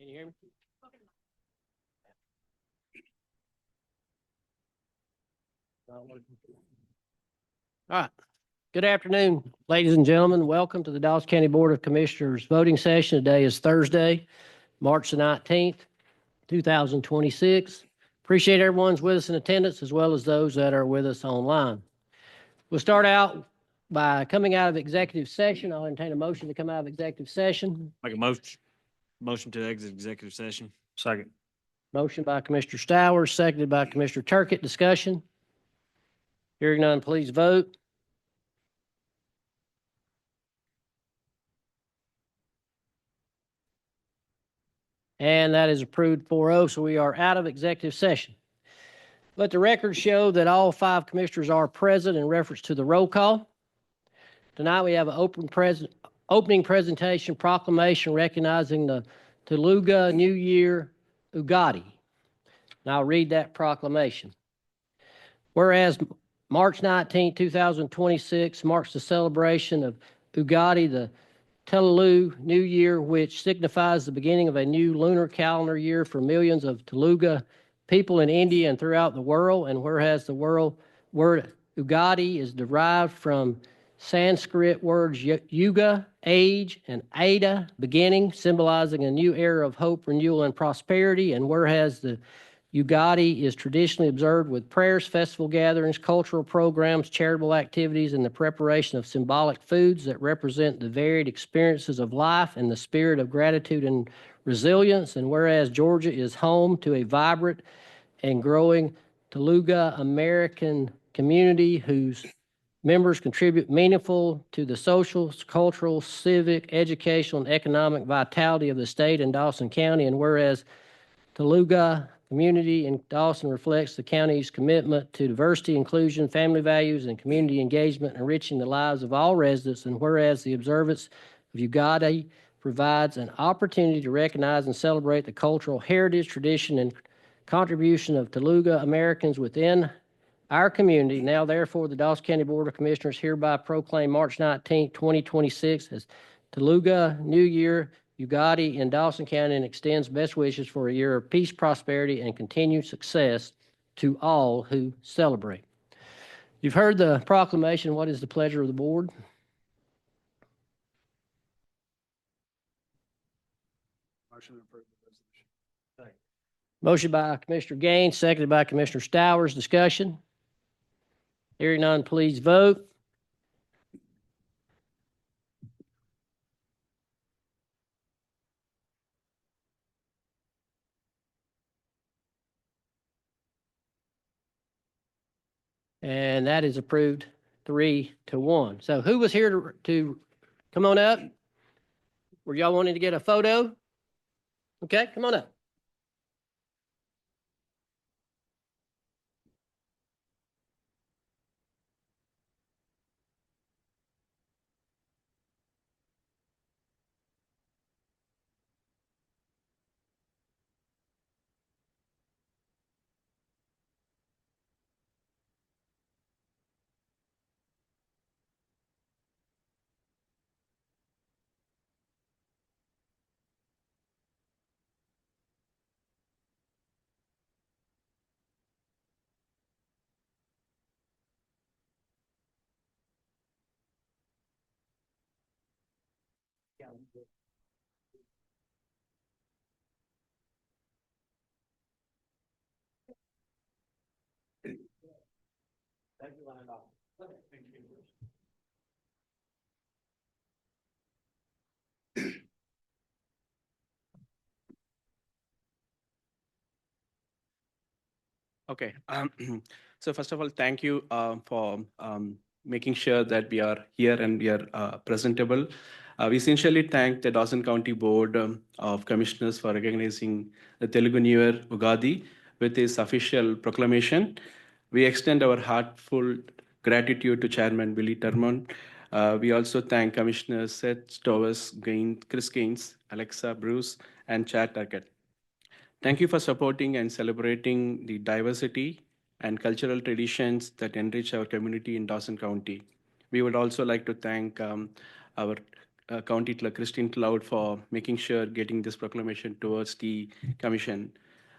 Can you hear me? Not working. All right. Good afternoon, ladies and gentlemen. Welcome to the Dawson County Board of Commissioners voting session. Today is Thursday, March the 19th, 2026. Appreciate everyone's with us in attendance as well as those that are with us online. We'll start out by coming out of executive session. I'll entertain a motion to come out of executive session. Make a motion to exit executive session. Second. Motion by Commissioner Stowers, seconded by Commissioner Turkett. Discussion. Hearing none, please vote. And that is approved 4-0, so we are out of executive session. Let the record show that all 5 commissioners are present in reference to the roll call. Tonight we have an opening presentation proclamation recognizing the Telugu New Year Ugadi. And I'll read that proclamation. Whereas March 19, 2026 marks the celebration of Ugadi, the Telugu New Year, which signifies the beginning of a new lunar calendar year for millions of Telugu people in India and throughout the world. And whereas the word Ugadi is derived from Sanskrit words yuga, age, and Ada, beginning, symbolizing a new era of hope, renewal, and prosperity. And whereas the Ugadi is traditionally observed with prayers, festival gatherings, cultural programs, charitable activities, and the preparation of symbolic foods that represent the varied experiences of life and the spirit of gratitude and resilience. And whereas Georgia is home to a vibrant and growing Telugu American community whose members contribute meaningful to the social, cultural, civic, educational, and economic vitality of the state and Dawson County. And whereas Telugu community in Dawson reflects the county's commitment to diversity, inclusion, family values, and community engagement, enriching the lives of all residents. And whereas the observance of Ugadi provides an opportunity to recognize and celebrate the cultural heritage, tradition, and contribution of Telugu Americans within our community. Now, therefore, the Dawson County Board of Commissioners hereby proclaim March 19, 2026 as Telugu New Year Ugadi in Dawson County and extends best wishes for a year of peace, prosperity, and continued success to all who celebrate. You've heard the proclamation. What is the pleasure of the board? Motion to approve the resolution. Second. Motion by Commissioner Gaines, seconded by Commissioner Stowers. Discussion. Hearing none, please vote. And that is approved 3-1. So who was here to come on up? Were y'all wanting to get a photo? Okay, come on up. Okay. So first of all, thank you for making sure that we are here and we are presentable. We sincerely thank the Dawson County Board of Commissioners for recognizing the Telugu New Year Ugadi with this official proclamation. We extend our heartfelt gratitude to Chairman Billy Termon. We also thank Commissioners Seth Stowers, Chris Gaines, Alexa Bruce, and Chad Turkett. Thank you for supporting and celebrating the diversity and cultural traditions that enrich our community in Dawson County. We would also like to thank our County Clerk Christine Cloud for making sure getting this proclamation towards the commission.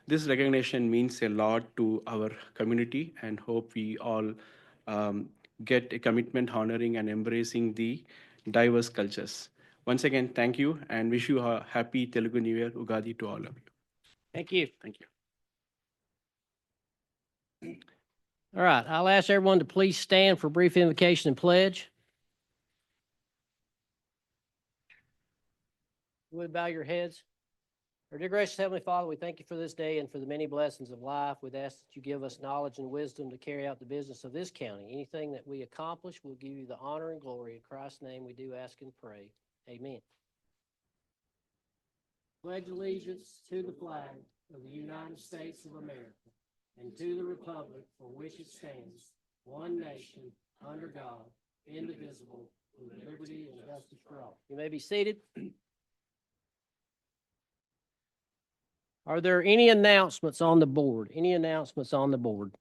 This recognition means a lot to our community and hope we all get a commitment honoring and embracing the diverse cultures. Once again, thank you and wish you a happy Telugu New Year Ugadi to all of you. Thank you. Thank you. All right, I'll ask everyone to please stand for a brief invocation and pledge. Would bow your heads. Our dear gracious Heavenly Father, we thank you for this day and for the many blessings of life. We'd ask that you give us knowledge and wisdom to carry out the business of this county. Anything that we accomplish, we'll give you the honor and glory. In Christ's name we do ask and pray. Amen. Pledge allegiance to the flag of the United States of America and to the republic for which it stands, one nation, under God, indivisible, with liberty and justice for all. You may be seated. Are there any announcements on the board? Any announcements on the board?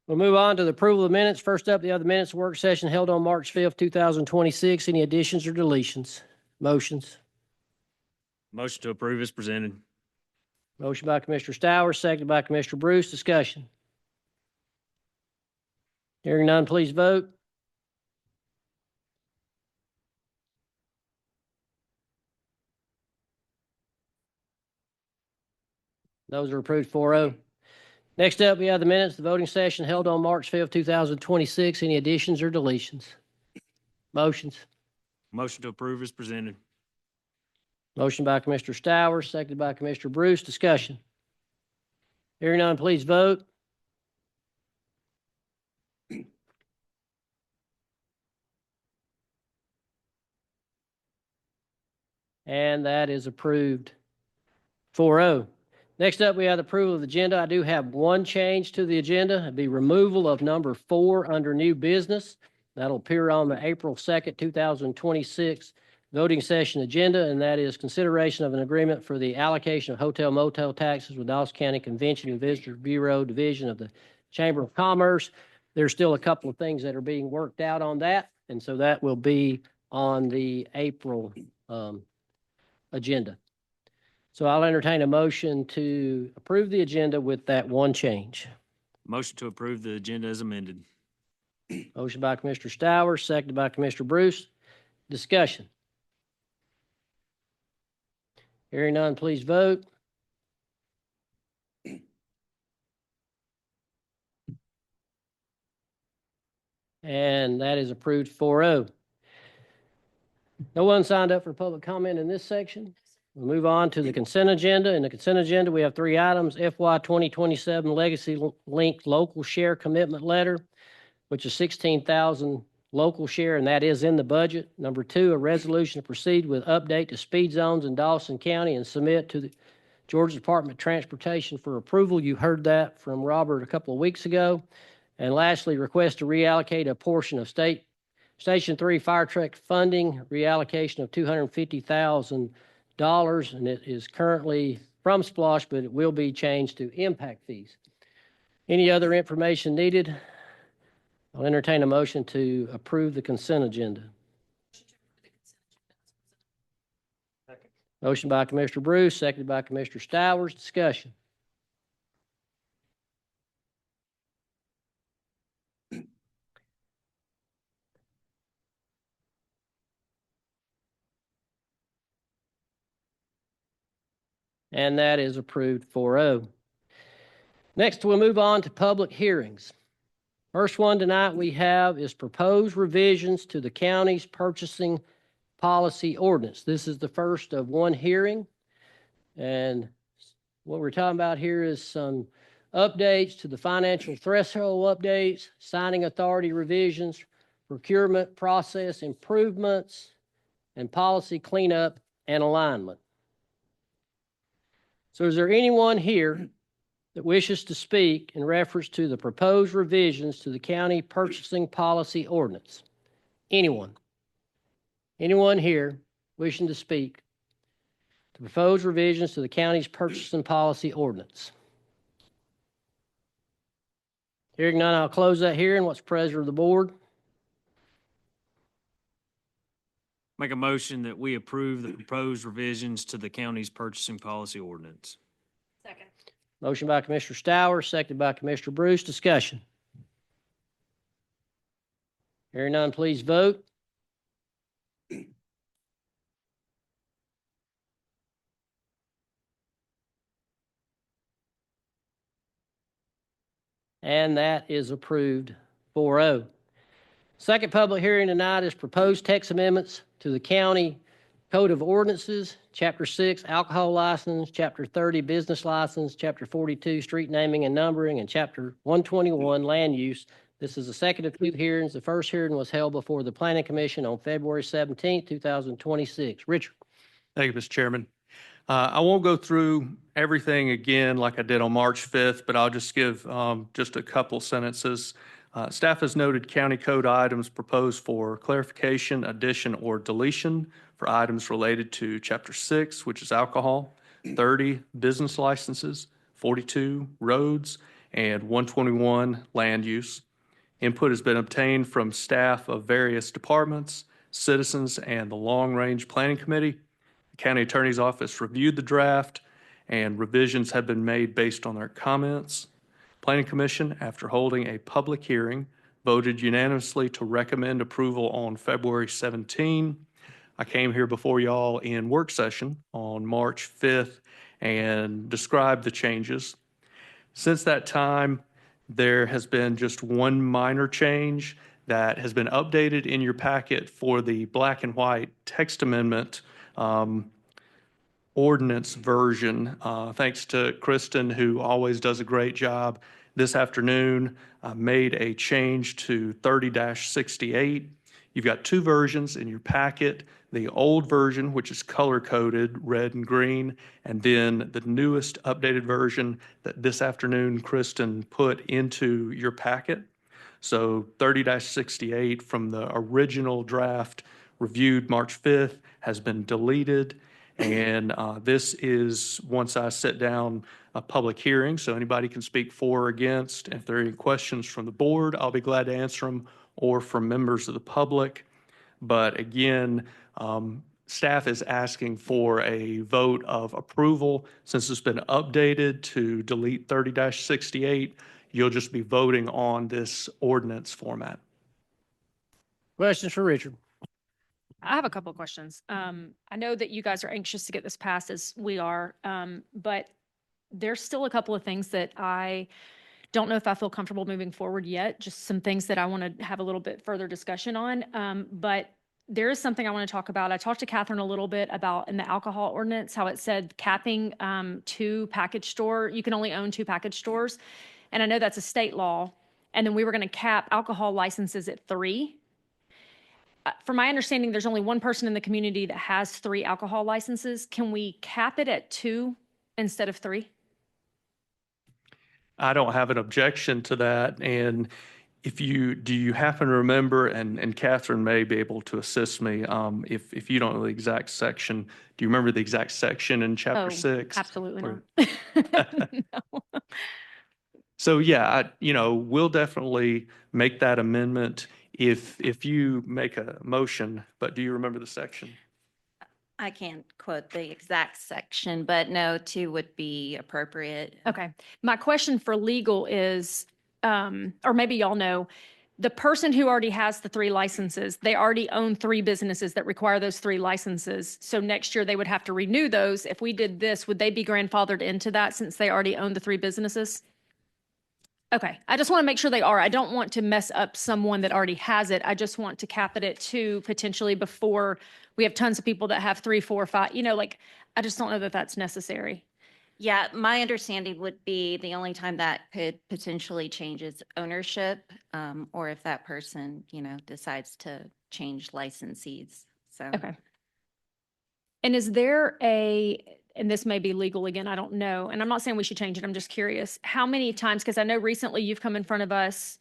We'll move on to the approval of the minutes. First up, the other minutes work session held on March 5th, 2026. Any additions or deletions? Motions? Motion to approve is presented. Motion by Commissioner Stowers, seconded by Commissioner Bruce. Discussion. Hearing none, please vote. Those are approved 4-0. Next up, we have the minutes, the voting session held on March 5th, 2026. Any additions or deletions? Motions? Motion to approve is presented. Motion by Commissioner Stowers, seconded by Commissioner Bruce. Discussion. Hearing none, please vote. And that is approved 4-0. Next up, we have the approval of the agenda. I do have one change to the agenda. It'd be removal of number 4 under new business. That'll appear on the April 2nd, 2026 voting session agenda, and that is consideration of an agreement for the allocation of hotel motel taxes with Dawson County Convention and Visitors Bureau Division of the Chamber of Commerce. There's still a couple of things that are being worked out on that, and so that will be on the April agenda. So I'll entertain a motion to approve the agenda with that one change. Motion to approve the agenda as amended. Motion by Commissioner Stowers, seconded by Commissioner Bruce. Discussion. Hearing none, please vote. And that is approved 4-0. No one signed up for public comment in this section. We'll move on to the consent agenda. In the consent agenda, we have 3 items: FY 2027 Legacy Link Local Share Commitment Letter, which is $16,000 local share, and that is in the budget. Number 2, a resolution to proceed with update to speed zones in Dawson County and submit to the Georgia Department of Transportation for approval. You heard that from Robert a couple of weeks ago. And lastly, request to reallocate a portion of Station 3 fire truck funding, reallocation of $250,000, and it is currently from SPLOST, but it will be changed to impact fees. Any other information needed? I'll entertain a motion to approve the consent agenda. Second. Motion by Commissioner Bruce, seconded by Commissioner Stowers. Discussion. And that is approved 4-0. Next, we'll move on to public hearings. First one tonight we have is proposed revisions to the county's purchasing policy ordinance. This is the first of one hearing. And what we're talking about here is some updates to the financial threshold updates, signing authority revisions, procurement process improvements, and policy cleanup and alignment. So is there anyone here that wishes to speak in reference to the proposed revisions to the county purchasing policy ordinance? Anyone? Anyone here wishing to speak to proposed revisions to the county's purchasing policy ordinance? Hearing none, I'll close that hearing. What's the pleasure of the board? Make a motion that we approve the proposed revisions to the county's purchasing policy ordinance. Second. Motion by Commissioner Stowers, seconded by Commissioner Bruce. Discussion. Hearing none, please vote. And that is approved 4-0. Second public hearing tonight is proposed text amendments to the county Code of Ordinances, Chapter 6, Alcohol License, Chapter 30, Business License, Chapter 42, Street Naming and Numbering, and Chapter 121, Land Use. This is the second of two hearings. The first hearing was held before the Planning Commission on February 17, 2026. Richard. Thank you, Mr. Chairman. I won't go through everything again like I did on March 5th, but I'll just give just a couple sentences. Staff has noted county code items proposed for clarification, addition, or deletion for items related to Chapter 6, which is alcohol, 30, business licenses, 42, roads, and 121, land use. Input has been obtained from staff of various departments, citizens, and the Long Range Planning Committee. The County Attorney's Office reviewed the draft, and revisions have been made based on their comments. Planning Commission, after holding a public hearing, voted unanimously to recommend approval on February 17. I came here before y'all in work session on March 5th and described the changes. Since that time, there has been just one minor change that has been updated in your packet for the black and white text amendment ordinance version. Thanks to Kristen, who always does a great job. This afternoon, I made a change to 30-68. You've got two versions in your packet, the old version, which is color-coded, red and green, and then the newest updated version that this afternoon Kristen put into your packet. So 30-68 from the original draft reviewed March 5th has been deleted. And this is, once I sit down, a public hearing, so anybody can speak for or against. If there are any questions from the board, I'll be glad to answer them, or from members of the public. But again, staff is asking for a vote of approval. Since it's been updated to delete 30-68, you'll just be voting on this ordinance format. Questions for Richard? I have a couple of questions. I know that you guys are anxious to get this passed as we are, but there's still a couple of things that I don't know if I feel comfortable moving forward yet, just some things that I want to have a little bit further discussion on. But there is something I want to talk about. I talked to Catherine a little bit about in the alcohol ordinance, how it said capping 2 package store. You can only own 2 package stores. And I know that's a state law. And then we were going to cap alcohol licenses at 3. From my understanding, there's only one person in the community that has 3 alcohol licenses. Can we cap it at 2 instead of 3? I don't have an objection to that. And do you happen to remember, and Catherine may be able to assist me, if you don't know the exact section, do you remember the exact section in Chapter 6? Absolutely Or- not. No. So yeah, we'll definitely make that amendment if you make a motion, but do you remember the section? I can't quote the exact section, but no, 2 would be appropriate. Okay. My question for legal is, or maybe y'all know, the person who already has the 3 licenses, they already own 3 businesses that require those 3 licenses. So next year they would have to renew those. If we did this, would they be grandfathered into that since they already own the 3 businesses? Okay. I just want to make sure they are. I don't want to mess up someone that already has it. I just want to cap it at 2 potentially before we have tons of people that have 3, 4, 5, I just don't know that that's necessary. Yeah, my understanding would be the only time that could potentially change is ownership, or if that person, decides to change licensees. So. Okay. And is there and this may be legal again, I don't know, and I'm not saying we should change it, I'm just curious, how many times, because I know recently you've come in front of us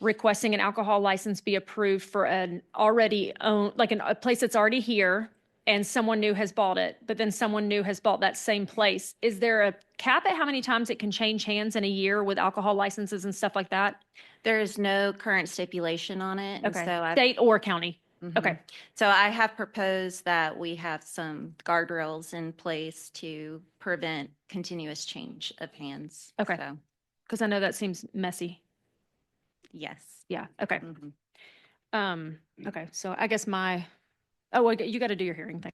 requesting an alcohol license be approved for an already owned, like a place that's already here, and someone new has bought it, but then someone new has bought that same place. Is there a cap at how many times it can change hands in a year with alcohol licenses and stuff like that? There is no current stipulation on it. and Okay, so state or county? Mhm. Okay. So I have proposed that we have some guardrails in place to prevent continuous change of hands. Okay. So, Because I know that seems messy. yes. Yeah, okay. Mhm. Okay, so I guess oh, well, you got to do your hearing thing.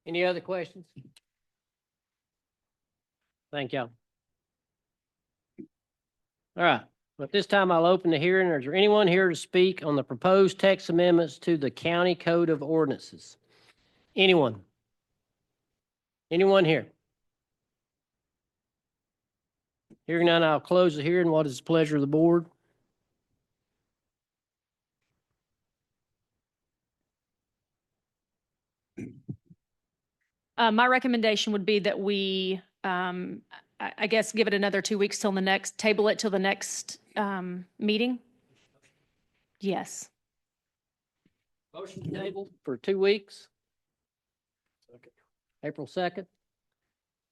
Any other questions? Thank y'all. All right, at this time, I'll open the hearing. Is there anyone here to speak on the proposed text amendments to the County Code of Ordinances? Anyone? Anyone here? Hearing none, I'll close the hearing. What is the pleasure of the board? My recommendation would be that we, I guess, give it another 2 weeks till the next, table it till the next meeting. Yes. Motion table for 2 weeks. April 2nd.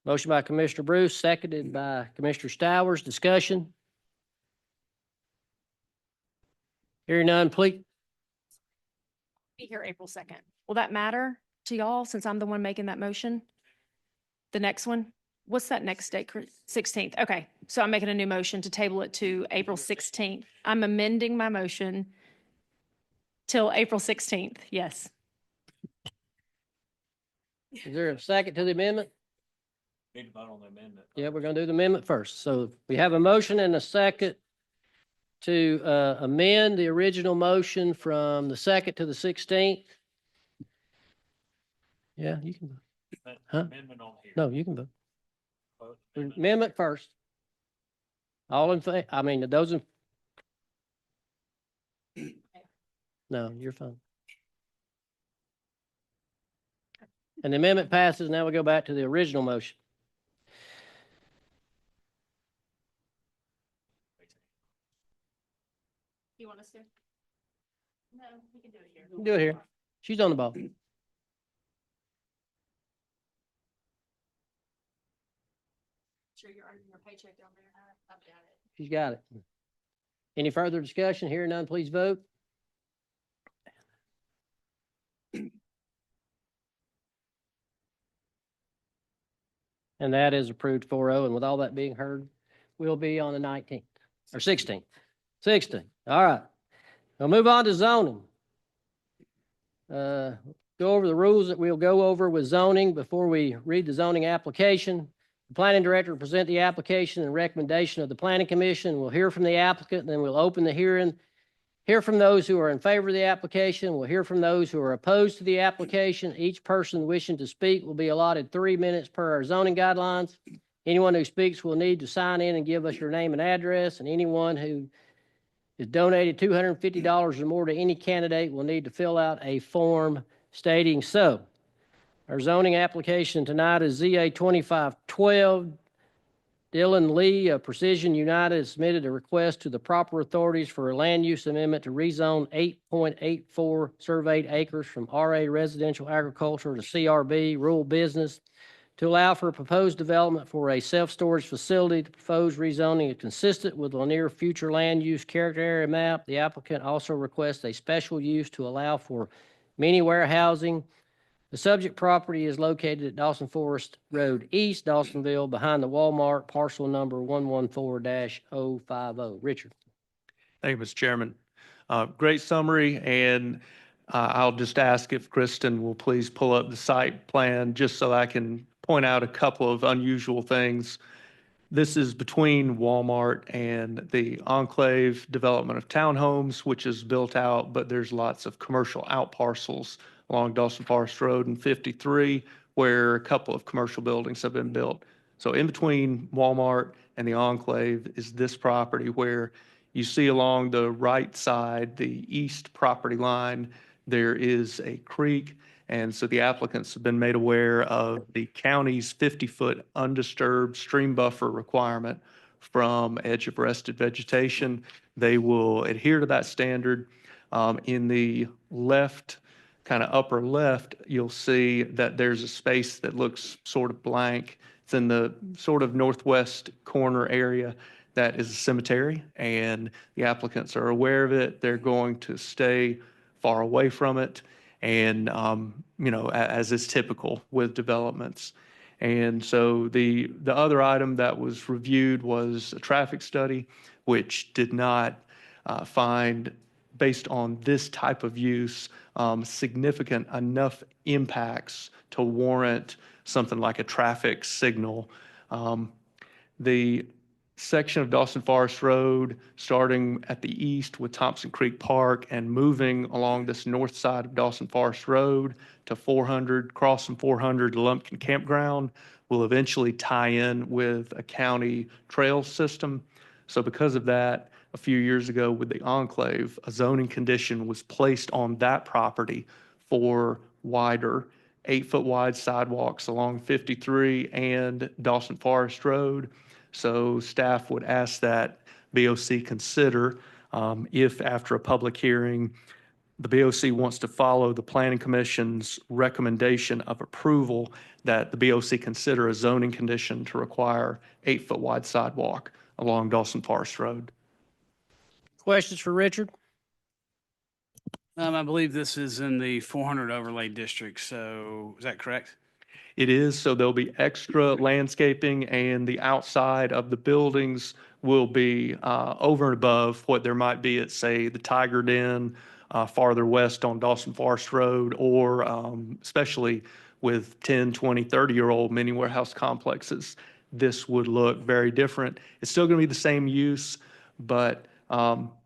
Motion by Commissioner Bruce, seconded by Commissioner Stowers. Discussion? Hearing none, please. Be here April 2nd. Will that matter to y'all since I'm the one making that motion? The next one? What's that next date? 16th. Okay, so I'm making a new motion to table it to April 16th. I'm amending my motion till April 16th. Yes. Is there a second to the amendment? Need to vote on the amendment. Yeah, we're going to do the amendment first. So we have a motion and a second to amend the original motion from the 2nd to the 16th. Yeah, you can vote. Huh? Amendment on here. No, you can vote. Vote amendment. Amendment first. All in favor, I mean, those in. No, you're fine. And the amendment passes. Now we go back to the original motion. You want us to? No, we can do it here. You can do it here. She's on the ball. Sure you're earning your paycheck down there. I've got it. She's got it. Any further discussion? Hearing none, please vote. And that is approved 4-0. And with all that being heard, we'll be on the 19th or 16th. 16th. All right. We'll move on to zoning. Go over the rules that we'll go over with zoning before we read the zoning application. The planning director will present the application and recommendation of the planning commission. We'll hear from the applicant, then we'll open the hearing. Hear from those who are in favor of the application. We'll hear from those who are opposed to the application. Each person wishing to speak will be allotted 3 minutes per our zoning guidelines. Anyone who speaks will need to sign in and give us your name and address, and anyone who has donated $250 or more to any candidate will need to fill out a form stating so. Our zoning application tonight is ZA 2512. Dylan Lee of Precision United has submitted a request to the proper authorities for a land use amendment to rezone 8.84 surveyed acres from RA residential agriculture to CRB rural business to allow for a proposed development for a self-storage facility. The proposed rezoning is consistent with Lanier future land use character area map. The applicant also requests a special use to allow for mini warehousing. The subject property is located at Dawson Forest Road East, Dawsonville, behind the Walmart, parcel number 114-050. Richard. Thank you, Mr. Chairman. Great summary, and I'll just ask if Kristen will please pull up the site plan just so I can point out a couple of unusual things. This is between Walmart and the Enclave development of townhomes, which is built out, but there's lots of commercial out parcels along Dawson Forest Road and 53, where a couple of commercial buildings have been built. So in between Walmart and the Enclave is this property where you see along the right side, the east property line, there is a creek. And so the applicants have been made aware of the county's 50-foot undisturbed stream buffer requirement from edge of rested vegetation. They will adhere to that standard. In the left, kind of upper left, you'll see that there's a space that looks sort of blank. It's in the sort of northwest corner area. that is a cemetery, and the applicants are aware of it. They're going to stay far away from it, and, as is typical with developments. And so the other item that was reviewed was a traffic study, which did not find, based on this type of use, significant enough impacts to warrant something like a traffic signal. The section of Dawson Forest Road, starting at the east with Thompson Creek Park and moving along this north side of Dawson Forest Road to 400, crossing 400 Lumpkin Campground, will eventually tie in with a county trail system. So because of that, a few years ago with the Enclave, a zoning condition was placed on that property for wider 8-foot wide sidewalks along 53 and Dawson Forest Road. So staff would ask that BOC consider, if after a public hearing, the BOC wants to follow the Planning Commission's recommendation of approval, that the BOC consider a zoning condition to require 8-foot wide sidewalk along Dawson Forest Road. Questions for Richard? I believe this is in the 400 overlay district, so is that correct? It is, so there'll be extra landscaping, and the outside of the buildings will be over and above what there might be at, say, the Tiger Den farther west on Dawson Forest Road, or especially with 10, 20, 30-year-old mini warehouse complexes. This would look very different. It's still going to be the same use, but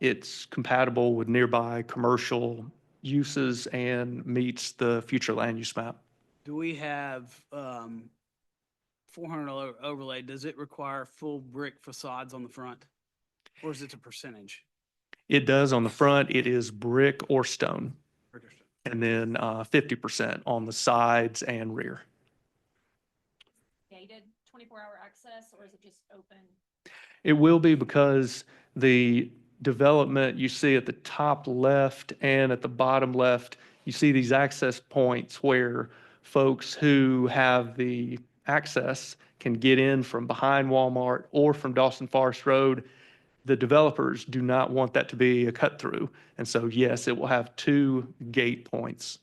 it's compatible with nearby commercial uses and meets the future land use map. Do we have 400 overlay? Does it require full brick facades on the front? Or is it a percentage? It does on the front. It is brick or stone, and then 50% on the sides and rear. Gated 24-hour access, or is it just open? It will be, because the development you see at the top left and at the bottom left, you see these access points where folks who have the access can get in from behind Walmart or from Dawson Forest Road. The developers do not want that to be a cut through. And so, yes, it will have 2 gate points.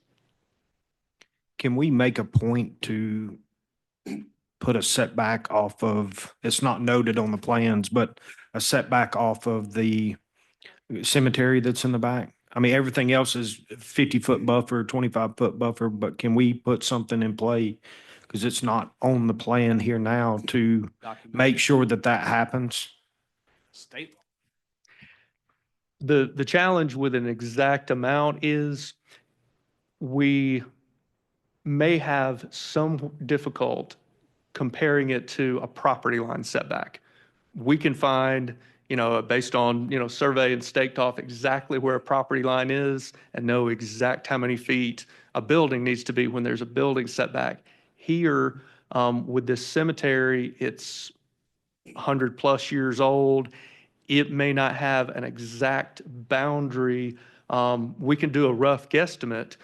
Can we make a point to put a setback off of, it's not noted on the plans, but a setback off of the cemetery that's in the back? I mean, everything else is 50-foot buffer, 25-foot buffer, but can we put something in play? Because it's not on the plan here now to make sure that that happens. State law. The challenge with an exact amount is we may have some difficult comparing it to a property line setback. We can find, based on, survey and staked off exactly where a property line is and know exact how many feet a building needs to be when there's a building setback. Here, with this cemetery, it's 100+ years old. It may not have an exact boundary. We can do a rough guesstimate.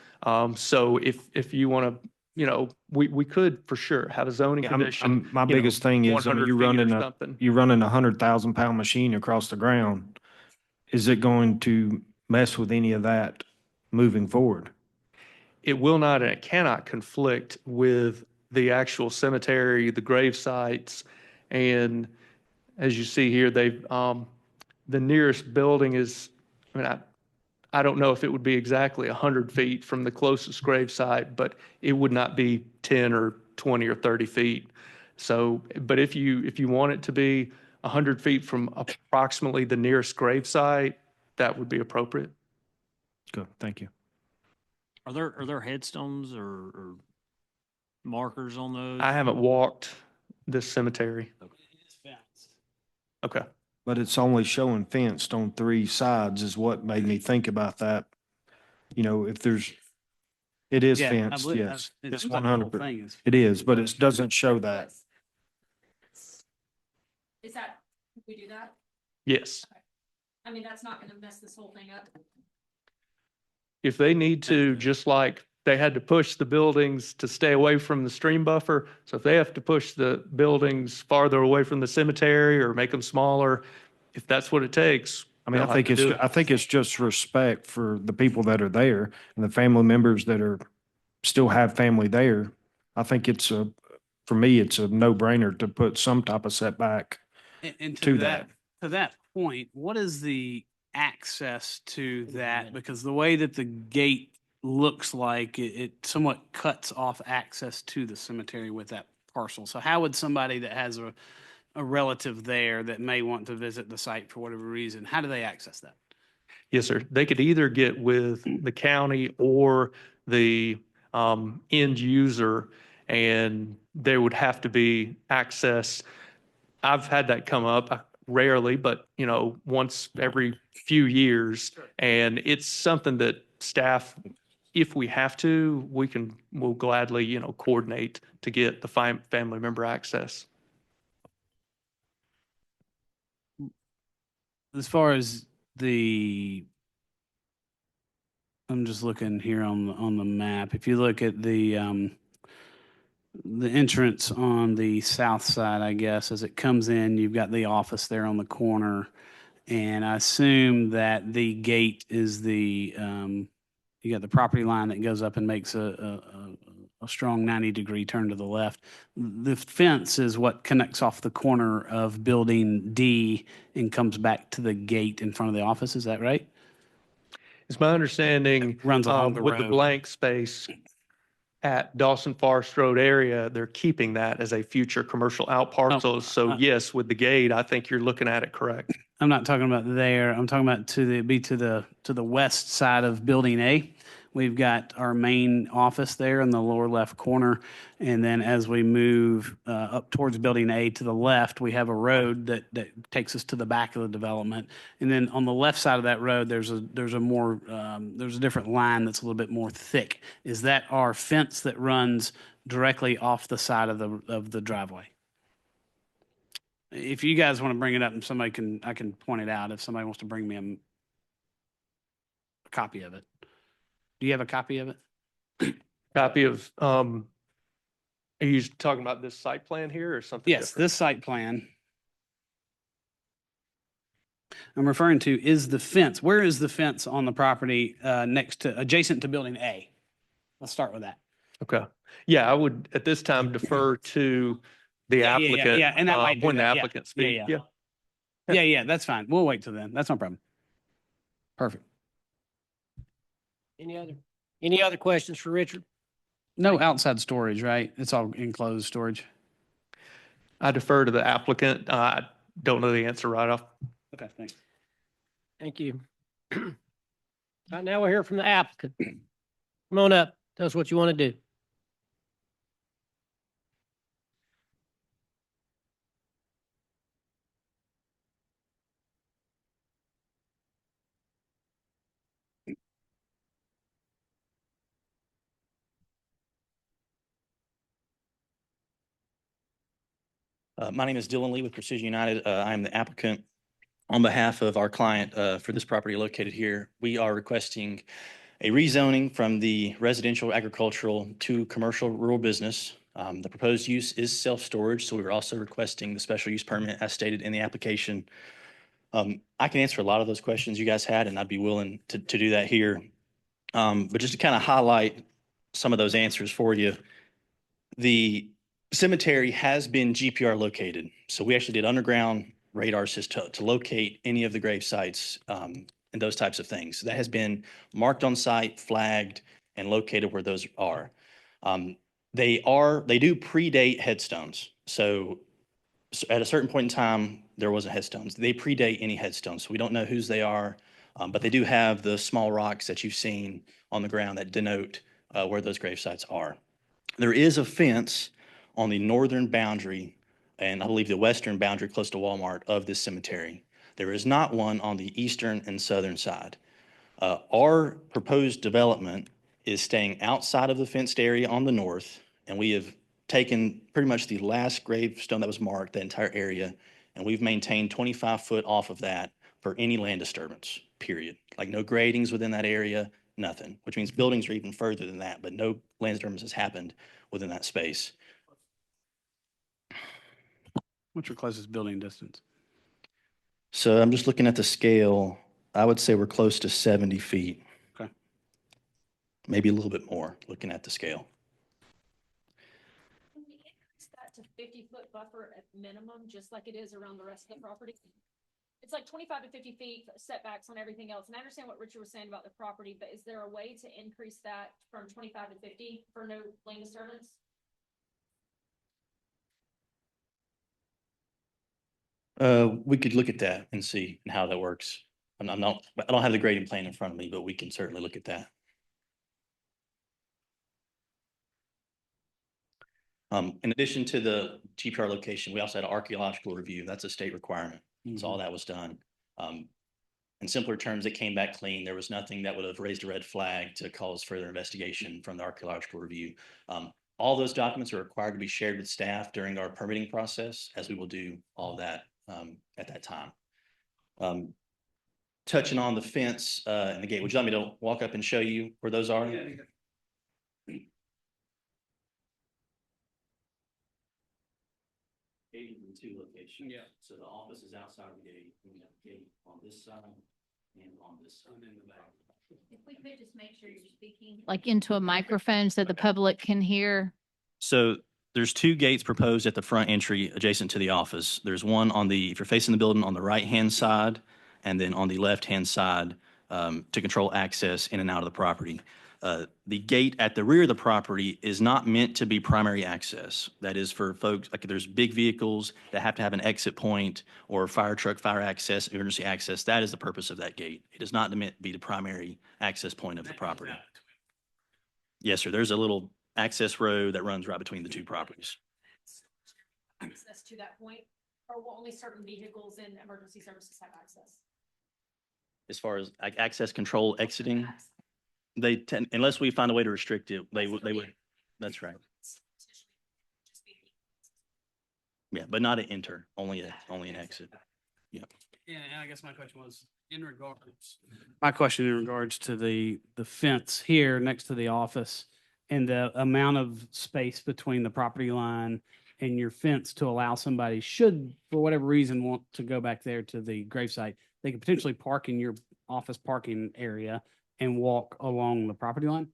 So if you want to, we could for sure have a zoning condition. My biggest thing is, I mean, 100 you're feet or running something. you're running a 100,000-pound machine across the ground. Is it going to mess with any of that moving forward? It will not, and it cannot conflict with the actual cemetery, the grave sites. And as you see here, the nearest building is, I don't know if it would be exactly 100 feet from the closest grave site, but it would not be 10 or 20 or 30 feet. So, but if you want it to be 100 feet from approximately the nearest grave site, that would be appropriate. Good, thank you. Are there headstones or markers on those? I haven't walked this cemetery. It is fenced. Okay. But it's only showing fenced on 3 sides is what made me think about that. If there's, it is Yeah, I fenced, believe yes. it It's seems like the whole 100%. thing is- It is, but it doesn't show that. Is that, can we do that? Yes. I mean, that's not going to mess this whole thing up. If they need to, just like they had to push the buildings to stay away from the stream buffer. So if they have to push the buildings farther away from the cemetery or make them smaller, if that's what it takes, I mean, they'll have to do it. I think it's just respect for the people that are there and the family members that are, still have family there. I think for me, it's a no-brainer to put some type of setback. And to that. To that point, what is the access to that? Because the way that the gate looks like, it somewhat cuts off access to the cemetery with that parcel. So how would somebody that has a relative there that may want to visit the site for whatever reason, how do they access that? Yes, sir. They could either get with the county or the end user, and there would have to be access. I've had that come up rarely, but once every few years, and it's something that staff, if we have to, we'll gladly coordinate to get the family member access. As far as I'm just looking here on the map. If you look at the entrance on the south side, I guess, as it comes in, you've got the office there on the corner. And I assume that the gate is you got the property line that goes up and makes a strong 90-degree turn to the left. The fence is what connects off the corner of building D and comes back to the gate in front of the office. Is that right? It's my understanding, Runs along the with the road. blank space at Dawson Forest Road area, they're keeping that as a future commercial out parcel. So yes, with the gate, I think you're looking at it correct. I'm not talking about there. I'm talking about to the west side of Building A. We've got our main office there in the lower left corner, and then as we move up towards Building A to the left, we have a road that takes us to the back of the development. And then on the left side of that road, there's a different line that's a little bit more thick. Is that our fence that runs directly off the side of the driveway? If you guys want to bring it up, and I can point it out if somebody wants to bring me a copy of it. Do you have a copy of it? Copy of, are you talking about this site plan here or something Yes, different? this site plan I'm referring to is the fence. Where is the fence on the property adjacent to Building A? Let's start with that. Okay. Yeah, I would at this time defer to the applicant. Yeah, and that might do when the that. Yeah, applicant speaks. yeah. Yeah, that's fine. We'll wait till then. That's no problem. Perfect. Any other questions for Richard? No outside storage, right? It's all enclosed storage. I defer to the applicant. I don't know the answer right off. Okay, thanks. Thank you. Right now, we'll hear from the applicant. Come on up. Tell us what you want to do. My name is Dylan Lee with Precision United. I'm the applicant on behalf of our client for this property located here. We are requesting a rezoning from the residential agricultural to commercial rural business. The proposed use is self-storage, so we were also requesting the special use permit as stated in the application. I can answer a lot of those questions you guys had, and I'd be willing to do that here. But just to kind of highlight some of those answers for you, the cemetery has been GPR located. So we actually did underground radar system to locate any of the grave sites and those types of things. That has been marked on site, flagged, and located where those are. They do predate headstones. So at a certain point in time, there wasn't headstones. They predate any headstones. So we don't know whose they are, but they do have the small rocks that you've seen on the ground that denote where those grave sites are. There is a fence on the northern boundary, and I believe the western boundary close to Walmart of this cemetery. There is not one on the eastern and southern side. Our proposed development is staying outside of the fenced area on the north, and we have taken pretty much the last gravestone that was marked, that entire area, and we've maintained 25 foot off of that for any land disturbance, period. Like no gradings within that area, nothing, which means buildings are even further than that, but no land disturbance has happened within that space. What's your closest building distance? So I'm just looking at the scale. I would say we're close to 70 feet. Okay. Maybe a little bit more, looking at the scale. Can we increase that to 50-foot buffer at minimum, just like it is around the rest of the property? It's like 25 to 50 feet setbacks on everything else. And I understand what Richard was saying about the property, but is there a way to increase that from 25 to 50 for no land disturbance? We could look at that and see how that works. I don't have the grading plan in front of me, but we can certainly look at that. In addition to the GPR location, we also had an archaeological review. That's a state requirement. So all that was done. In simpler terms, it came back clean. There was nothing that would have raised a red flag to cause further investigation from the archaeological review. All those documents are required to be shared with staff during our permitting process, as we will do all that at that time. Touching on the fence and the gate, would you like me to walk up and show you where those are? Gate in two locations. Yeah. So the office is outside of the gate. We have a gate on this side and on this side. In the back. If we could just make sure you're speaking. Like into a microphone so the public can hear. So there's two gates proposed at the front entry adjacent to the office. There's one on the, if you're facing the building, on the right-hand side, and then on the left-hand side to control access in and out of the property. The gate at the rear of the property is not meant to be primary access. That is for folks, like if there's big vehicles that have to have an exit point or fire truck, fire access, emergency access. That is the purpose of that gate. It is not meant to be the primary access point of the property. Yes, sir. There's a little access road that runs right between the two properties. Access to that point, or will only certain vehicles and emergency services have access? As far as access control exiting, unless we find a way to restrict it, they would, that's right. Yeah, but not an enter, only an exit. Yeah. Yeah, and I guess my question was my question in regards to the fence here next to the office and the amount of space between the property line and your fence to allow somebody, should for whatever reason want to go back there to the gravesite, they could potentially park in your office parking area and walk along the property line?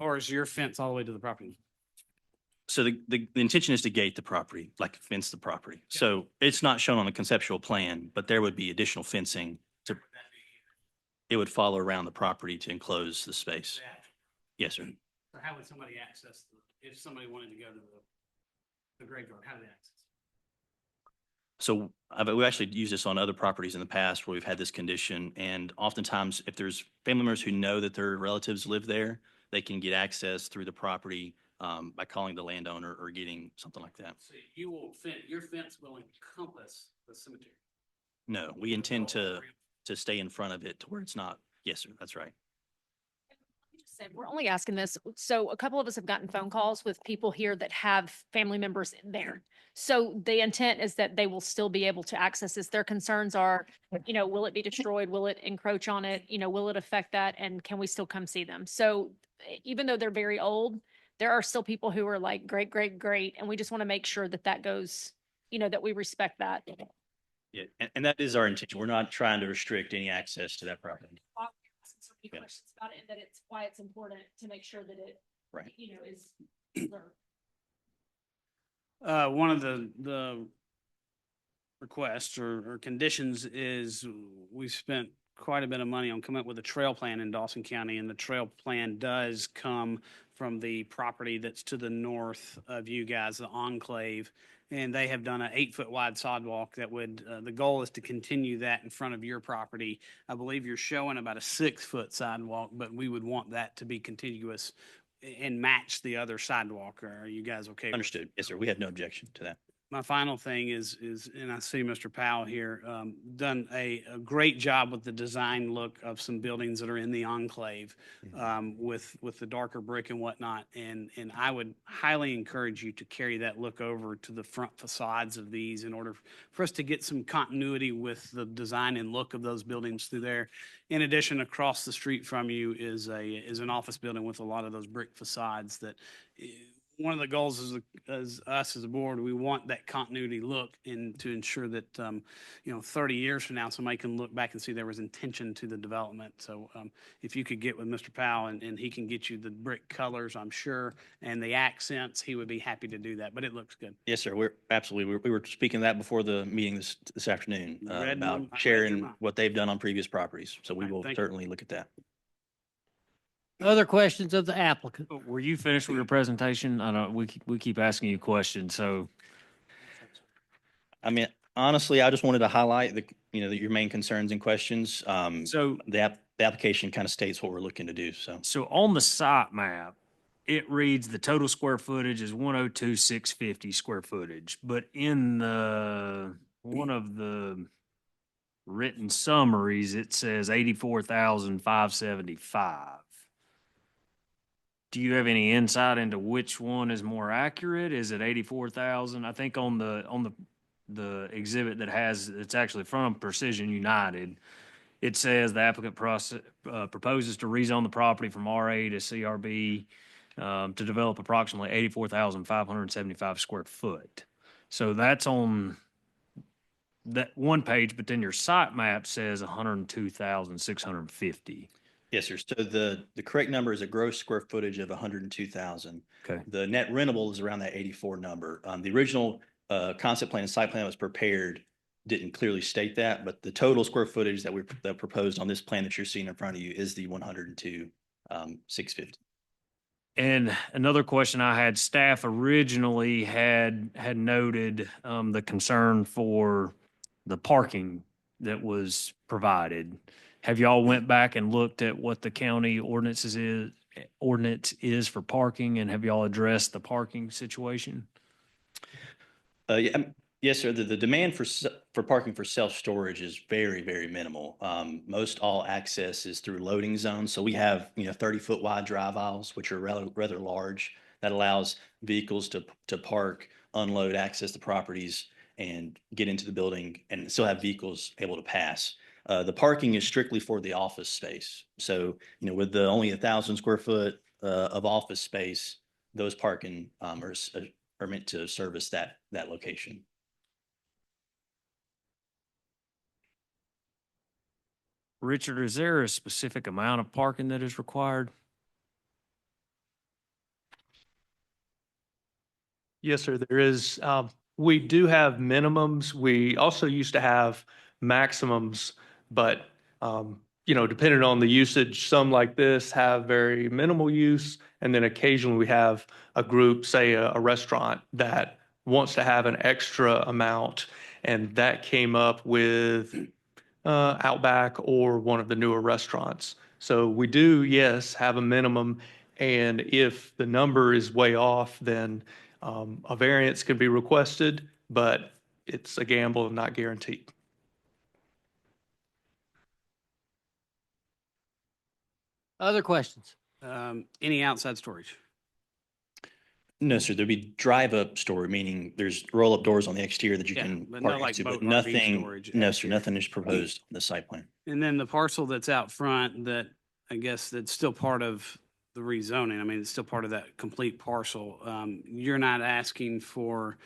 Or is your fence all the way to the property line? So the intention is to gate the property, like fence the property. So it's not shown on the conceptual plan, but there would be additional fencing to, it would follow around the property to enclose the space. Yes, sir. So how would somebody access, if somebody wanted to go to the graveyard, how do they access? So we actually used this on other properties in the past where we've had this condition. And oftentimes, if there's family members who know that their relatives live there, they can get access through the property by calling the landowner or getting something like that. So your fence will encompass the cemetery? No, we intend to stay in front of it to where it's not. Yes, sir, that's right. We're only asking this, so a couple of us have gotten phone calls with people here that have family members in there. So the intent is that they will still be able to access this. Their concerns are, will it be destroyed? Will it encroach on it? Will it affect that? And can we still come see them? So even though they're very old, there are still people who are like, great, great, great. And we just want to make sure that that goes, that we respect that. Yeah, and that is our intention. We're not trying to restrict any access to that property. So many questions about it, and that it's why it's important to make sure that it, Right. Is preserved. One of the requests or conditions is we spent quite a bit of money on coming up with a trail plan in Dawson County, and the trail plan does come from the property that's to the north of you guys, the enclave. And they have done an 8-foot wide sidewalk that would, the goal is to continue that in front of your property. I believe you're showing about a 6-foot sidewalk, but we would want that to be contiguous and match the other sidewalk. Are you guys okay? Understood. Yes, sir. We have no objection to that. my final thing is, and I see Mr. Powell here, done a great job with the design look of some buildings that are in the enclave, with the darker brick and whatnot. And I would highly encourage you to carry that look over to the front facades of these in order for us to get some continuity with the design and look of those buildings through there. In addition, across the street from you is an office building with a lot of those brick facades that, one of the goals as us as a board, we want that continuity look and to ensure that, 30 years from now, somebody can look back and see there was intention to the development. So if you could get with Mr. Powell and he can get you the brick colors, I'm sure, and the accents, he would be happy to do that, but it looks good. Yes, sir. We were speaking that before the meeting this afternoon, Read my- I about read your sharing mind. what they've done on previous properties. So we All right, will thank you. certainly look at that. Other questions of the applicant? Were you finished with your presentation? I don't, we keep asking you questions, so. I mean, honestly, I just wanted to highlight your main concerns and questions. So, The application kind of states what we're looking to do, so. so on the site map, it reads the total square footage is 102,650 square footage, but in one of the written summaries, it says 84,575. Do you have any insight into which one is more accurate? Is it 84,000? I think on the exhibit it's actually from Precision United, it says the applicant proposes to rezone the property from RA to CRB to develop approximately 84,575 square foot. So that's on that one page, but then your site map says 102,650. Yes, sir. So the correct number is a gross square footage of 102,000. Okay. The net rentable is around that 84 number. The original concept plan and site plan that was prepared didn't clearly state that, but the total square footage that proposed on this plan that you're seeing in front of you is the 102,650. And another question I had, staff originally had noted the concern for the parking that was provided. Have y'all went back and looked at what the county ordinance is for parking, and have y'all addressed the parking situation? Yes, sir. The demand for parking for self-storage is very, very minimal. Most all access is through loading zones. So we have, 30-foot wide drive aisles, which are rather large. That allows vehicles to park, unload, access the properties, and get into the building and still have vehicles able to pass. The parking is strictly for the office space. So, with the only 1,000 square foot of office space, those parking are meant to service that location. Richard, is there a specific amount of parking that is required? Yes, sir, there is. We do have minimums. We also used to have maximums, but, depending on the usage, some like this have very minimal use. And then occasionally we have a group, say a restaurant, that wants to have an extra amount. And that came up with Outback or one of the newer restaurants. So we do, yes, have a minimum. And if the number is way off, then a variance can be requested, but it's a gamble and not guaranteed. Other questions? Any outside storage? No, sir. There'd be drive-up storage, meaning there's roll-up doors on the exterior that you Yeah, can but no, park like into, boat but RV nothing, storage no, sir, exterior. nothing is proposed on the site plan. And then the parcel that's out front that I guess that's still part of the rezoning. I mean, it's still part of that complete parcel. You're not asking for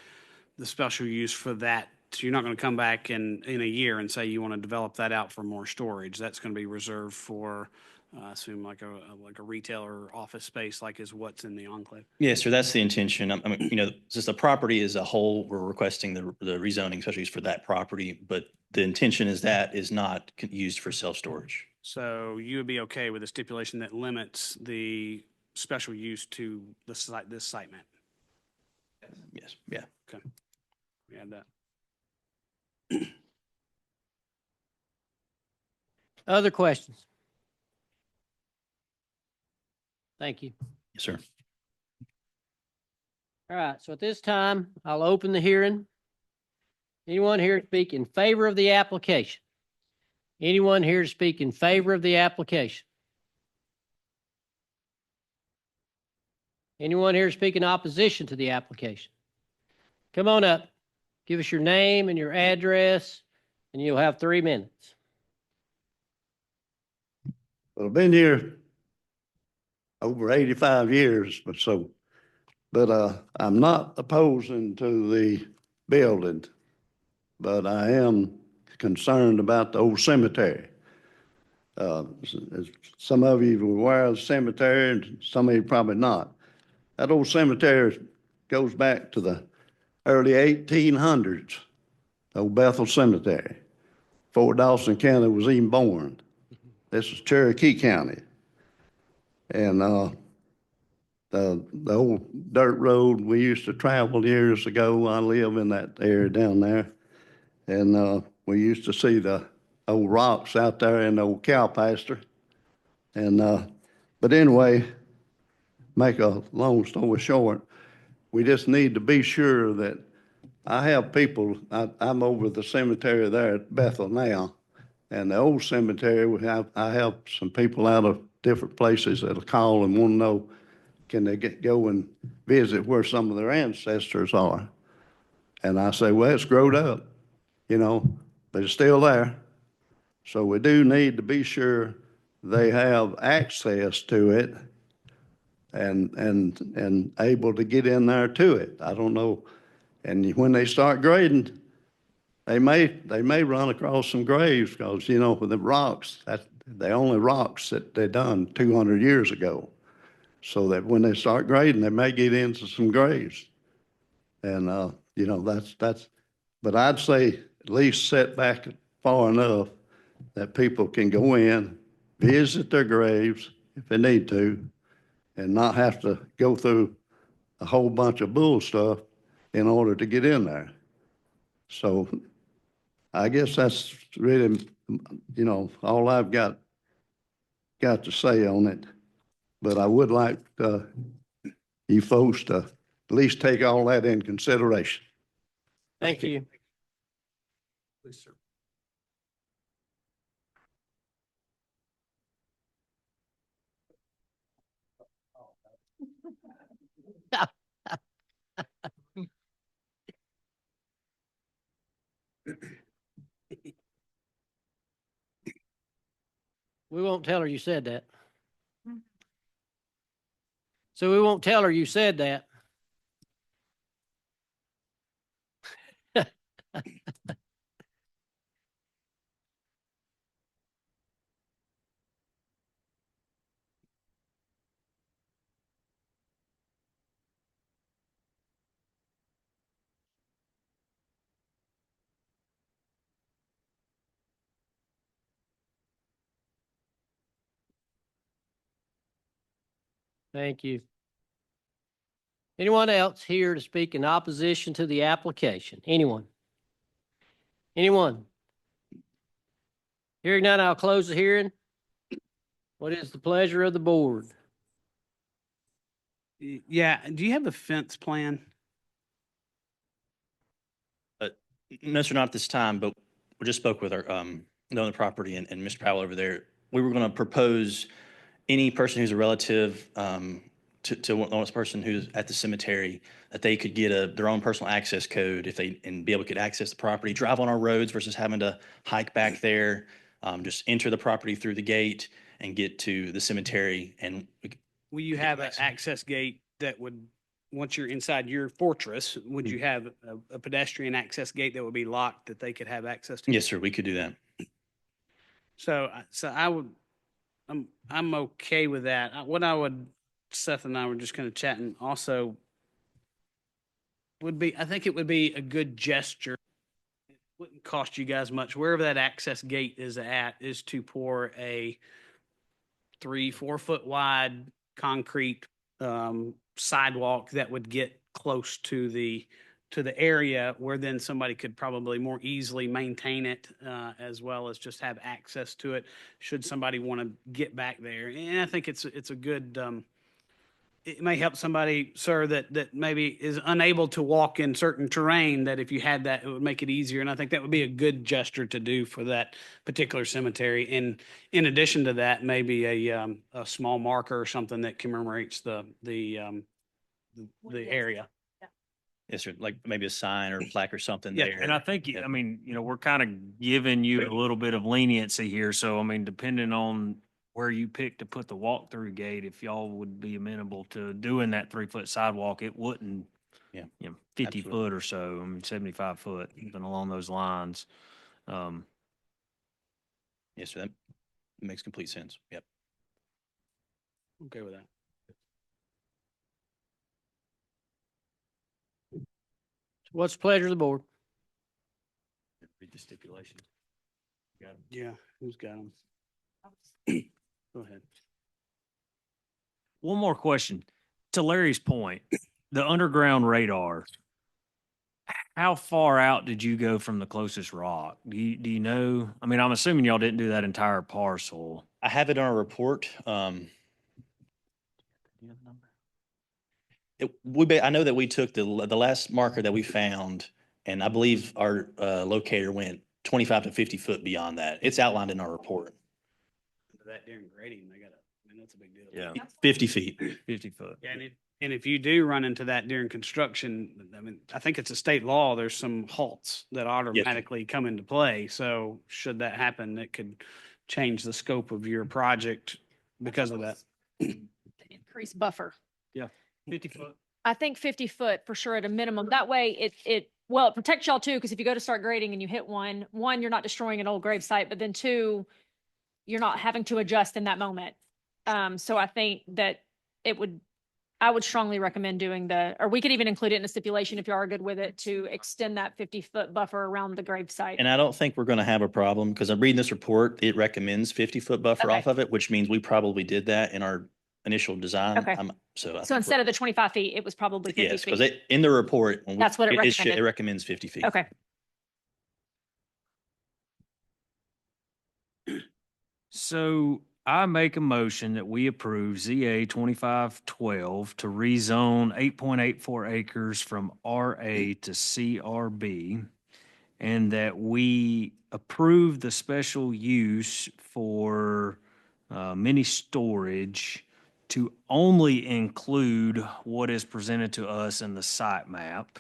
the special use for that. So you're not going to come back in a year and say you want to develop that out for more storage. That's going to be reserved for, I assume like a retail or office space, like is what's in the enclave. Yes, sir. That's the intention. I mean, since the property as a whole, we're requesting the rezoning, special use for that property, but the intention is that is not used for self-storage. So you would be okay with a stipulation that limits the special use to this site map? Yes, yeah. Okay. We had that. Other questions? Thank you. Yes, sir. All right, so at this time, I'll open the hearing Anyone here to speak in favor of the application? Anyone here to speak in favor of the application? Anyone here to speak in opposition to the application? Come on up. Give us your name and your address, and you'll have 3 minutes. Well, I've been here over 85 years, but I'm not opposing to the building, but I am concerned about the old cemetery. Some of you are aware of the cemetery, and some of you probably not. That old cemetery goes back to the early 1800s, old Bethel Cemetery. Fort Dawson County was even born. This is Cherokee County. And the old dirt road we used to travel years ago, I live in that area down there. And we used to see the old rocks out there in the old cow pasture. And but anyway, make a long story short, we just need to be sure that I have people, I'm over the cemetery there at Bethel now, and the old cemetery, I have some people out of different places that'll call and want to know, can they go and visit where some of their ancestors are? And I say, well, it's grown up, but it's still there. So we do need to be sure they have access to it and able to get in there to it. I don't know. And when they start grading, they may run across some graves because, with the rocks, that's the only rocks that they done 200 years ago. So that when they start grading, they may get into some graves. And, but I'd say at least set back far enough that people can go in, visit their graves if they need to, and not have to go through a whole bunch of bull stuff in order to get in there. So I guess that's really, all I've got to say on it. But I would like you folks to at least take all that in consideration. Thank you. Please, sir. We won't tell her you said that. So we won't tell her you said that. Thank you. Anyone else here to speak in opposition to the application? Anyone? Anyone? Hearing none, I'll close the hearing. What is the pleasure of the board? Yeah, do you have a fence plan? No, sir, not at this time, but we just spoke with our, the owner of the property and Mr. Powell over there. We were going to propose any person who's a relative, to one person who's at the cemetery, that they could get their own personal access code and be able to get access to the property, drive on our roads versus having to hike back there, just enter the property through the gate and get to the cemetery. And Will you have an access gate that would, once you're inside your fortress, would you have a pedestrian access gate that would be locked that they could have access to? yes, sir, we could do that. So I'm okay with that. Seth and I were just kind of chatting also I think it would be a good gesture. It wouldn't cost you guys much. Wherever that access gate is to pour a 3-4 foot wide concrete sidewalk that would get close to the area where then somebody could probably more easily maintain it, as well as just have access to it should somebody want to get back there. And I think it's a good it may help somebody, sir, that maybe is unable to walk in certain terrain, that if you had that, it would make it easier. And I think that would be a good gesture to do for that particular cemetery. And in addition to that, maybe a small marker or something that commemorates the area. Yes, sir. Like maybe a sign or plaque or something Yeah, there. And I think, Yeah. I mean, we're kind of giving you a little bit of leniency here. So, I mean, depending on where you pick to put the walk-through gate, if y'all would be amenable to doing that 3-foot sidewalk, it wouldn't, Yeah, 50 absolutely. foot or so, 75 foot, something along those lines. Yes, sir. That makes complete sense. Yep. Okay with that. What's the pleasure of the board? Read the stipulation. Yeah, who's got them? Go ahead. One more question. To Larry's point, the underground radar, how far out did you go from the closest rock? Do you know? I mean, I'm assuming y'all didn't do that entire parcel. I have it on a report. I know that we took the last marker that we found, and I believe our locator went 25 to 50 foot beyond that. It's outlined in our report. That during grading, I mean, that's a big deal. Yeah. 50 feet. 50 foot. Yeah, and if you do run into that during construction, I mean, I think it's a state law, there's some halts that automatically come into play. So should that happen, it could change the scope of your project because of that. Increased buffer. 50 foot. I think 50 foot for sure at a minimum. That way it protects y'all too, because if you go to start grading and you hit one, you're not destroying an old grave site, but then two, you're not having to adjust in that moment. So I think that I would strongly recommend doing or we could even include it in a stipulation if you are good with it, to extend that 50-foot buffer around the grave site. And I don't think we're going to have a problem because I'm reading this report. It recommends 50-foot buffer Okay. off of it, which means we probably did that in our initial design. Okay. So instead of the 25 feet, it was probably 50 yes, because feet. in the report, That's what it recommended. It recommends 50 feet. Okay. So I make a motion that we approve ZA 2512 to rezone 8.84 acres from RA to CRB, and that we approve the special use for mini storage to only include what is presented to us in the site map,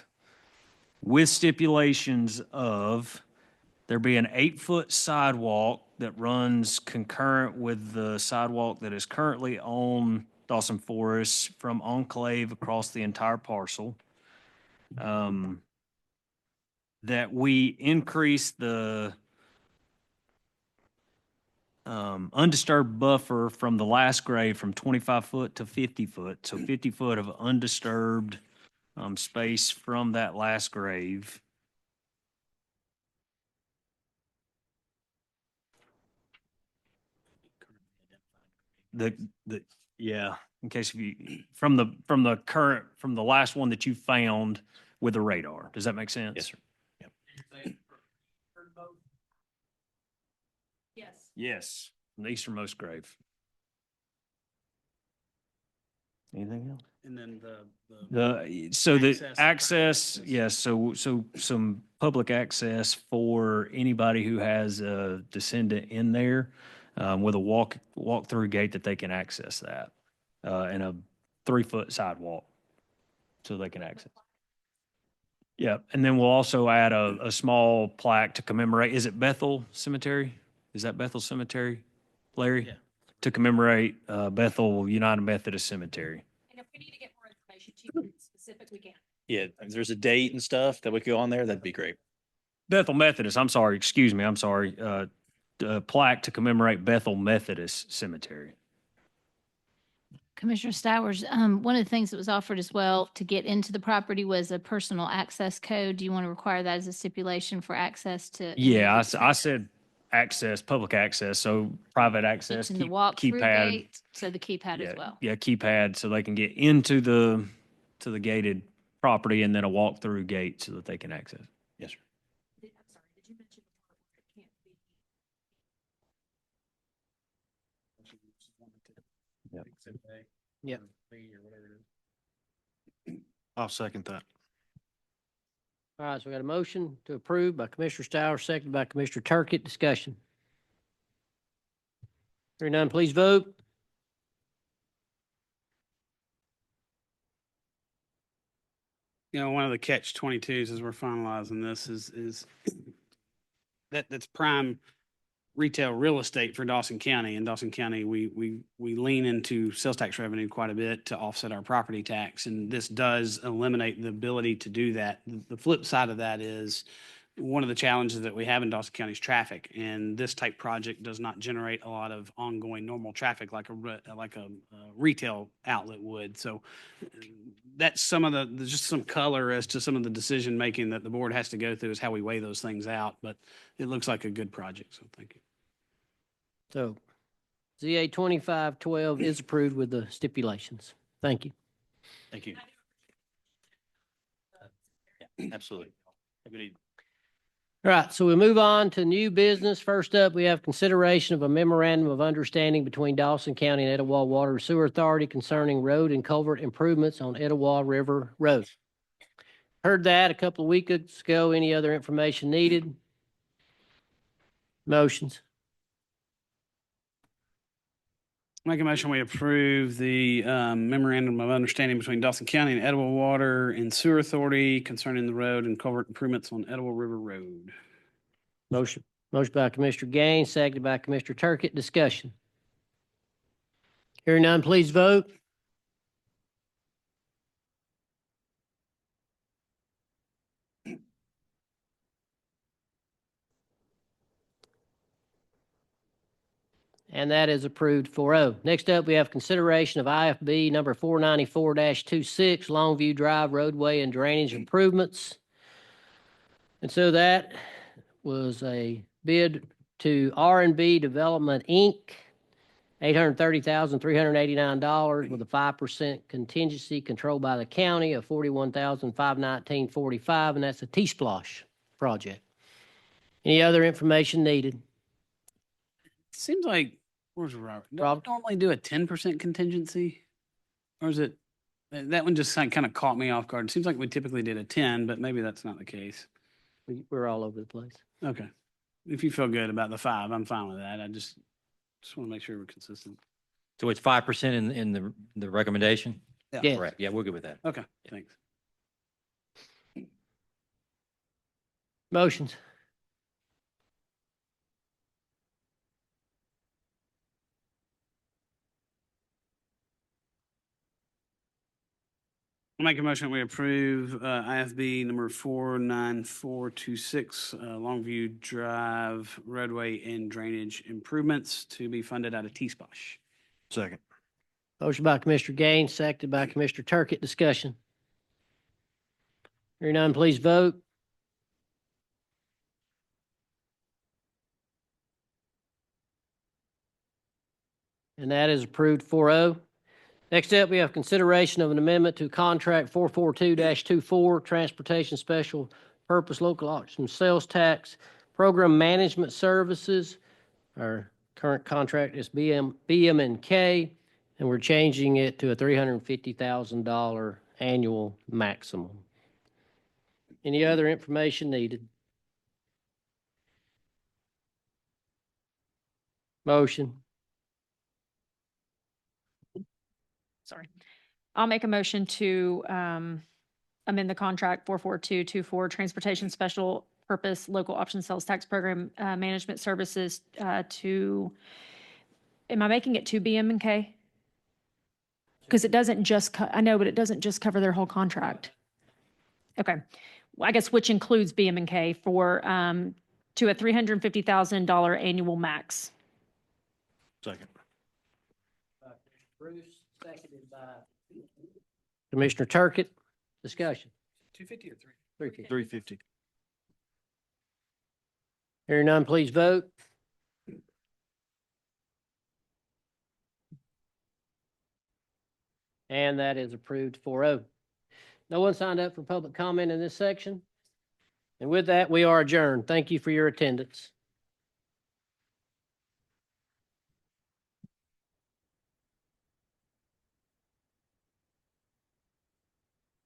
with stipulations of there be an 8-foot sidewalk that runs concurrent with the sidewalk that is currently on Dawson Forest from Enclave across the entire parcel. That we increase the undisturbed buffer from the last grade from 25 foot to 50 foot. So 50 foot of undisturbed space from that last grave. Yeah, in case from the last one that you found with the radar. Does that make sense? Yes, sir. Yes. Yes, the easternmost grave. Anything else? And then So the Access, access, private yes, so some public access for anybody who has a descendant in there, with a walk-through gate that they can access that, and a 3-foot sidewalk so they can access. Yeah, and then we'll also add a small plaque to commemorate, is it Bethel Cemetery? Is that Bethel Cemetery, Larry? Yeah. To commemorate Bethel United Methodist Cemetery. And if we need to get more information to you specific, we can. Yeah, if there's a date and stuff that we could go on there, that'd be great. Bethel Methodist, I'm sorry, excuse me, I'm sorry. Plaque to commemorate Bethel Methodist Cemetery. Commissioner Stowers, one of the things that was offered as well to get into the property was a personal access code. Do you want to require that as a stipulation for access to? Yeah, I said access, public access, so private access, In the walk-through keypad. gate, so the keypad Yeah, as well. yeah, keypad, so they can get into the gated property, and then a walk-through gate so that they can access. Yes, sir. I'm sorry, did you mention it can't be? Yep. I'll second that. All right, so we got a motion to approve by Commissioner Stowers, seconded by Commissioner Turkett. Discussion. Hearing none, please vote. You know, one of the catch 22s as we're finalizing this is that's prime retail real estate for Dawson County. In Dawson County, we lean into sales tax revenue quite a bit to offset our property tax, and this does eliminate the ability to do that. The flip side of that is one of the challenges that we have in Dawson County is traffic, and this type project does not generate a lot of ongoing normal traffic like a retail outlet would. So that's some of there's just some color as to some of the decision making that the board has to go through is how we weigh those things out. But it looks like a good project. So thank you. So ZA 2512 is approved with the stipulations. Thank you. Thank you. Yeah, absolutely. Have a good evening. All right, so we move on to new business. First up, we have consideration of a memorandum of understanding between Dawson County and Etowah Water and Sewer Authority concerning road and culvert improvements on Etowah River Road. Heard that a couple of weeks ago. Any other information needed? Motions. Make a motion, we approve the memorandum of understanding between Dawson County and Etowah Water and Sewer Authority concerning the road and culvert improvements on Etowah River Road. Motion by Commissioner Gaines, seconded by Commissioner Turkett. Discussion. Hearing none, please vote. And that is approved 4-0. Next up, we have consideration of IFB number 494-26, Longview Drive roadway and drainage improvements. And so that was a bid to R&B Development, Inc., $830,389 with a 5% contingency controlled by the county of $41,519.45, and that's a T-Splosh project. Any other information needed? Seems like, where's Robert? Don't Rob? we normally do a 10% contingency? Or is it, that one just kind of caught me off guard. It seems like we typically did a 10, but maybe that's not the case. We're all over the place. Okay. If you feel good about the 5, I'm fine with that. I just want to make sure we're consistent. So it's 5% in the recommendation? Yeah. Yes. Correct. Yeah, we're good with that. Okay, thanks. Motions. I'll make a motion, we approve IFB number 49426, Longview Drive roadway and drainage improvements to be funded out of T-Splosh. Second. Motion by Commissioner Gaines, seconded by Commissioner Turkett. Discussion. Hearing none, please vote. And that is approved 4-0. Next up, we have consideration of an amendment to contract 442-24, Transportation Special Purpose Local Option Sales Tax Program Management Services. Our current contract is BM&K, and we're changing it to a $350,000 annual maximum. Any other information needed? Motion. Sorry. I'll make a motion to amend the contract 44224 Transportation Special Purpose Local Option Sales Tax Program Management Services to, am I making it to BM&K? Because it doesn't just, I know, but it doesn't just cover their whole contract. Okay. Well, I guess which includes BM&K for, to a $350,000 annual max. Second. Bruce, seconded by Commissioner Turkett. Discussion. 250 or 350. 350. Hearing none, please vote. And that is approved 4-0. No one signed up for public comment in this section. And with that, we are adjourned. Thank you for your attendance.